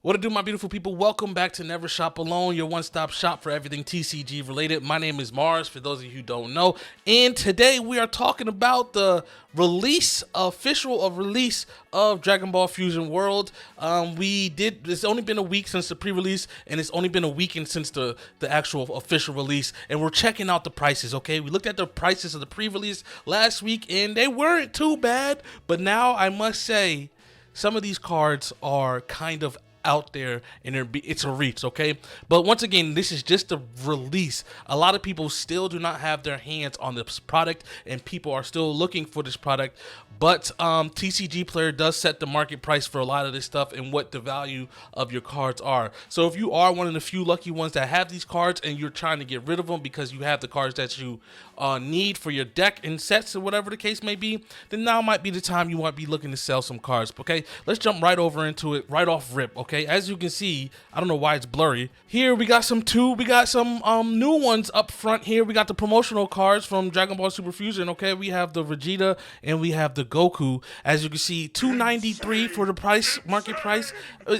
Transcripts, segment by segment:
What to do, my beautiful people? Welcome back to Never Shop Alone, your one-stop shop for everything TCG related. My name is Mars, for those of you who don't know. And today we are talking about the official release of Dragon Ball Fusion World. It's only been a week since the pre-release, and it's only been a weekend since the actual official release. And we're checking out the prices, okay? We looked at the prices of the pre-release last week, and they weren't too bad. But now I must say, some of these cards are kind of out there, and it's a reach, okay? But once again, this is just a release. A lot of people still do not have their hands on this product, and people are still looking for this product. But TCG Player does set the market price for a lot of this stuff and what the value of your cards are. So if you are one of the few lucky ones that have these cards and you're trying to get rid of them because you have the cards that you need for your deck and sets or whatever the case may be, then now might be the time you might be looking to sell some cards, okay? Let's jump right over into it, right off rip, okay? As you can see, I don't know why it's blurry. Here we got some new ones up front here. We got the promotional cards from Dragon Ball Super Fusion, okay? We have the Vegeta and we have the Goku. As you can see, $293 for the market price.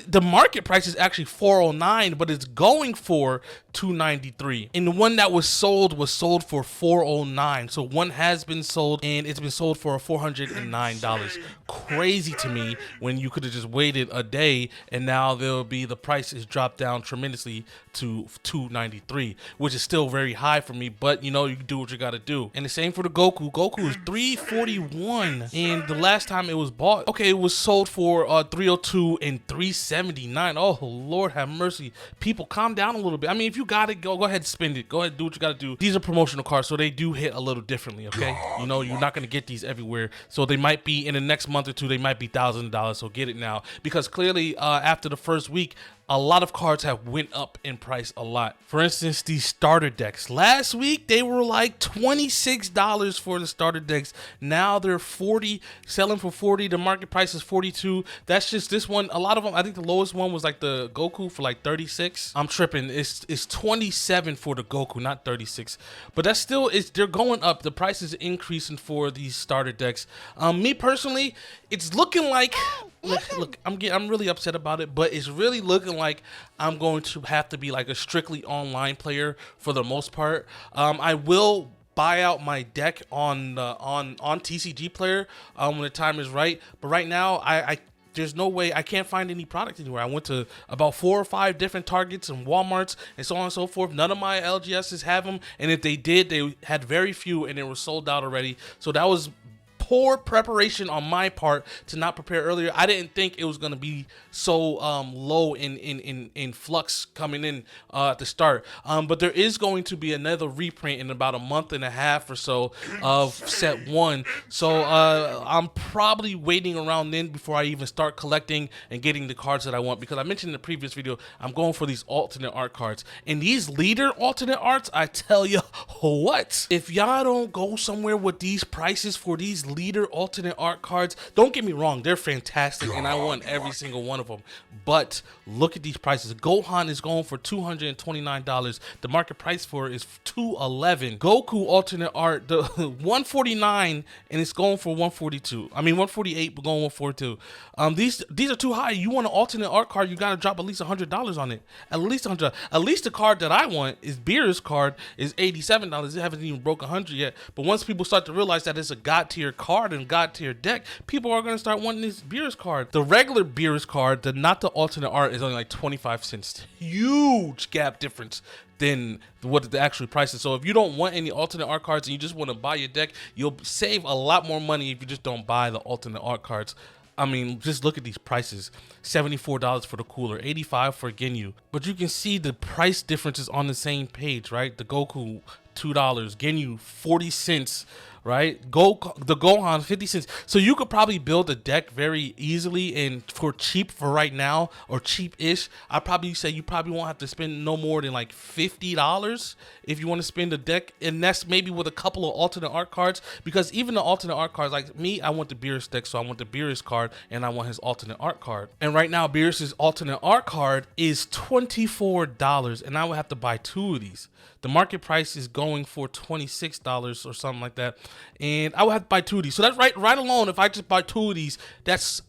The market price is actually $409, but it's going for $293. And the one that was sold for $409. So one has been sold, and it's been sold for $409. Crazy to me when you could have just waited a day, and now the price is dropped down tremendously to $293, which is still very high for me, but you know, you can do what you gotta do. And the same for the Goku. Goku is $341, and the last time it was bought, okay, it was sold for $302 and $379. Oh Lord have mercy. People, calm down a little bit. I mean, if you got it, go ahead and spend it. Go ahead and do what you gotta do. These are promotional cards, so they do hit a little differently, okay? You know, you're not gonna get these everywhere, so they might be in the next month or two, they might be $1,000, so get it now, because clearly after the first week, a lot of cards have went up in price a lot. For instance, these starter decks. Last week, they were like $26 for the starter decks. Now they're $40, selling for $40. The market price is $42. That's just this one. A lot of them, I think the lowest one was like the Goku for like $36. I'm tripping. It's $27 for the Goku, not $36. But that's still, they're going up. The price is increasing for these starter decks. Me personally, it's looking like, look, I'm really upset about it, but it's really looking like I'm going to have to be like a strictly online player for the most part. I will buy out my deck on TCG Player when the time is right, but right now I there's no way. I can't find any product anywhere. I went to about 4 or 5 different Targets and Walmarts and so on and so forth. None of my LGSs have them, and if they did, they had very few and they were sold out already. So that was poor preparation on my part to not prepare earlier. I didn't think it was going to be so low in flux coming in at the start. But there is going to be another reprint in about a month and a half or so of set 1. So I'm probably waiting around then before I even start collecting and getting the cards that I want, because I mentioned in the previous video, I'm going for these alternate art cards. And these leader alternate arts, I tell you what, if y'all don't go somewhere with these prices for these leader alternate art cards, don't get me wrong, they're fantastic and I want every single one of them, but look at these prices. Gohan is going for $229. The market price for it is $211. Goku alternate art, the $149, and it's going for $142. I mean $148, but going $142. These are too high. You want an alternate art card, you got to drop at least $100 on it. At least $100. At least the card that I want is Beerus card is $87. It haven't even broke 100 yet. But once people start to realize that it's a god tier card and god tier deck, people are going to start wanting this Beerus card. The regular Beerus card, not the alternate art, is only like 25 cents. Huge gap difference than what the actual price is. So if you don't want any alternate art cards and you just want to buy your deck, you'll save a lot more money if you just don't buy the alternate art cards. I mean, just look at these prices. $74 for the cooler, $85 for Ginyu. But you can see the price differences on the same page, right? The Goku, $2, Ginyu, 40 cents, right? The Gohan, 50 cents. So you could probably build a deck very easily and for cheap for right now, or cheap-ish. I'd probably say you probably won't have to spend no more than like $50 if you want to spend a deck, and that's maybe with a couple of alternate art cards, because even the alternate art cards, like me, I want the Beerus deck, so I want the Beerus card and I want his alternate art card. And right now, Beerus's alternate art card is $24, and I would have to buy 2 of these. The market price is going for $26 or something like that, and I would have to buy 2 of these. So that's right alone. If I just buy 2 of these, that's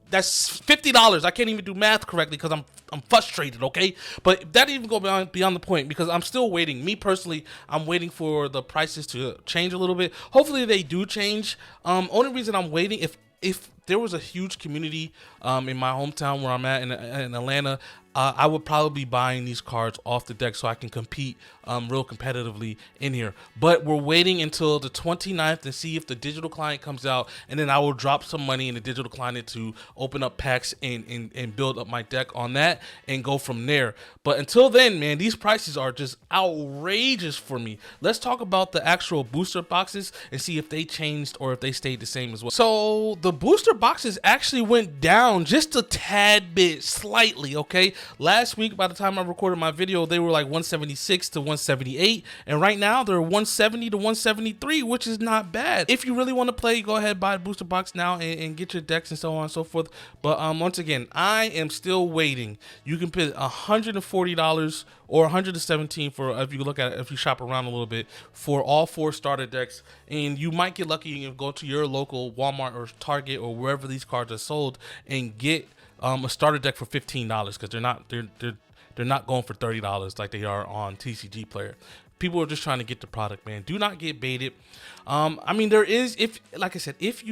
That's $50. I can't even do math correctly because I'm frustrated, okay? But that didn't even go beyond the point, because I'm still waiting. Me personally, I'm waiting for the prices to change a little bit. Hopefully they do change. Only reason I'm waiting, if there was a huge community in my hometown where I'm at in Atlanta, I would probably be buying these cards off the deck so I can compete real competitively in here. But we're waiting until the 29th to see if the digital client comes out, and then I will drop some money in the digital client to open up packs and build up my deck on that and go from there. But until then, man, these prices are just outrageous for me. Let's talk about the actual booster boxes and see if they changed or if they stayed the same as well. So the booster boxes actually went down just a tad bit, slightly, okay? Last week, by the time I recorded my video, they were like 176 to 178, and right now they're 170 to 173, which is not bad. If you really want to play, go ahead, buy a booster box now and get your decks and so on and so forth. But once again, I am still waiting. You can pay $140 or $117 for, if you look at it, if you shop around a little bit, for all 4 starter decks, and you might get lucky and go to your local Walmart or Target or wherever these cards are sold and get a starter deck for $15, because they're not going for $30 like they are on TCG Player. People are just trying to get the product, man. Do not get baited. I mean, there is, like I said, if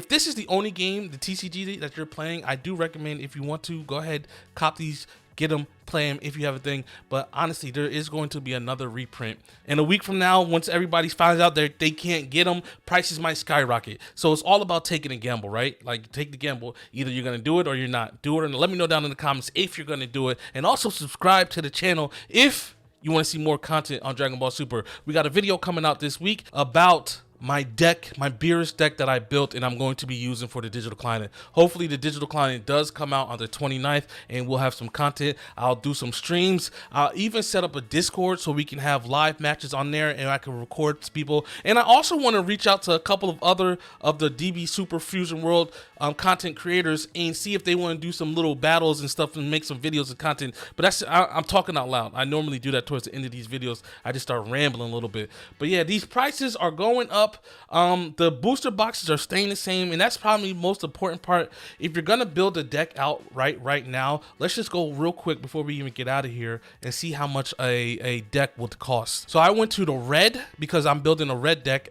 this is the only game, the TCG that you're playing, I do recommend, if you want to, go ahead, cop these, get them, play them if you have a thing. But honestly, there is going to be another reprint, and a week from now, once everybody finds out they can't get them, prices might skyrocket. So it's all about taking a gamble, right? Like, take the gamble. Either you're gonna do it or you're not. Do it, and let me know down in the comments if you're gonna do it, and also subscribe to the channel if you want to see more content on Dragon Ball Super. We got a video coming out this week about my deck, my Beerus deck that I built and I'm going to be using for the digital client. Hopefully the digital client does come out on the 29th and we'll have some content. I'll do some streams. I'll even set up a Discord so we can have live matches on there and I can record people. And I also want to reach out to a couple of other of the DB Super Fusion World content creators and see if they want to do some little battles and stuff and make some videos and content. But I'm talking out loud. I normally do that towards the end of these videos. I just start rambling a little bit. But yeah, these prices are going up. The booster boxes are staying the same, and that's probably the most important part. If you're gonna build a deck out right now, let's just go real quick before we even get out of here and see how much a deck would cost. So I went to the red because I'm building a red deck,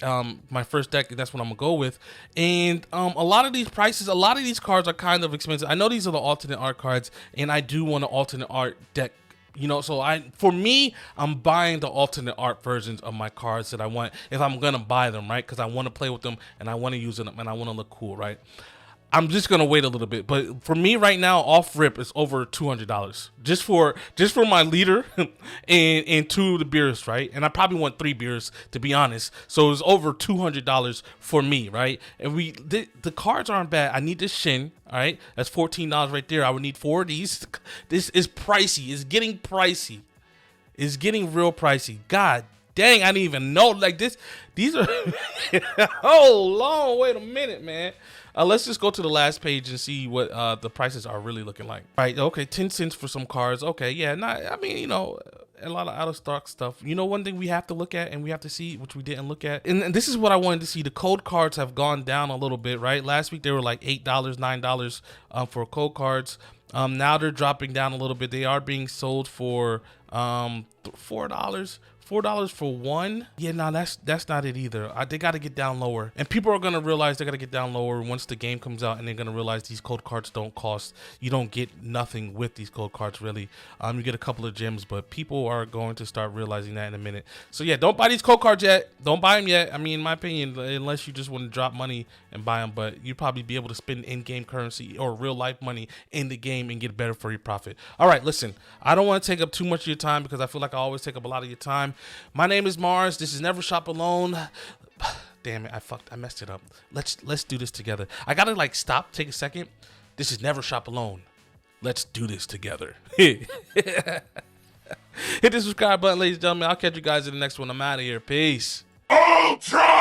my first deck, that's what I'm gonna go with. And a lot of these prices, a lot of these cards are kind of expensive. I know these are the alternate art cards, and I do want an alternate art deck. You know, so for me, I'm buying the alternate art versions of my cards that I want, if I'm gonna buy them, right? Because I want to play with them and I want to use them and I want to look cool, right? I'm just gonna wait a little bit, but for me right now, off rip is over $200 just for my leader and 2 of the beers, right? And I probably want 3 beers to be honest. So it's over $200 for me, right? And the cards aren't bad. I need this Shin, all right? That's $14 right there. I would need 4 of these. This is pricey. It's getting pricey. It's getting real pricey. God dang, I didn't even know like this. These are hold on, wait a minute, man. Let's just go to the last page and see what the prices are really looking like. Right, okay, 10 cents for some cards. Okay, yeah, I mean, you know, a lot of out of stock stuff. You know, one thing we have to look at and we have to see, which we didn't look at, and this is what I wanted to see. The code cards have gone down a little bit, right? Last week they were like $8, $9 for code cards. Now they're dropping down a little bit. They are being sold for $4. $4 for one. Yeah, no, that's not it either. They got to get down lower, and people are gonna realize they got to get down lower once the game comes out, and they're gonna realize these code cards don't cost. You don't get nothing with these code cards really. You get a couple of gems, but people are going to start realizing that in a minute. So yeah, don't buy these code cards yet. Don't buy them yet. I mean, in my opinion, unless you just want to drop money and buy them, but you'd probably be able to spend in-game currency or real life money in the game and get better for your profit. All right, listen, I don't want to take up too much of your time because I feel like I always take up a lot of your time. My name is Mars. This is Never Shop Alone. Damn it, I messed it up. Let's do this together. I gotta like stop, take a second. This is Never Shop Alone. Let's do this together. Hit the subscribe button, ladies and gentlemen. I'll catch you guys in the next one. I'm out of here. Peace. Ultra!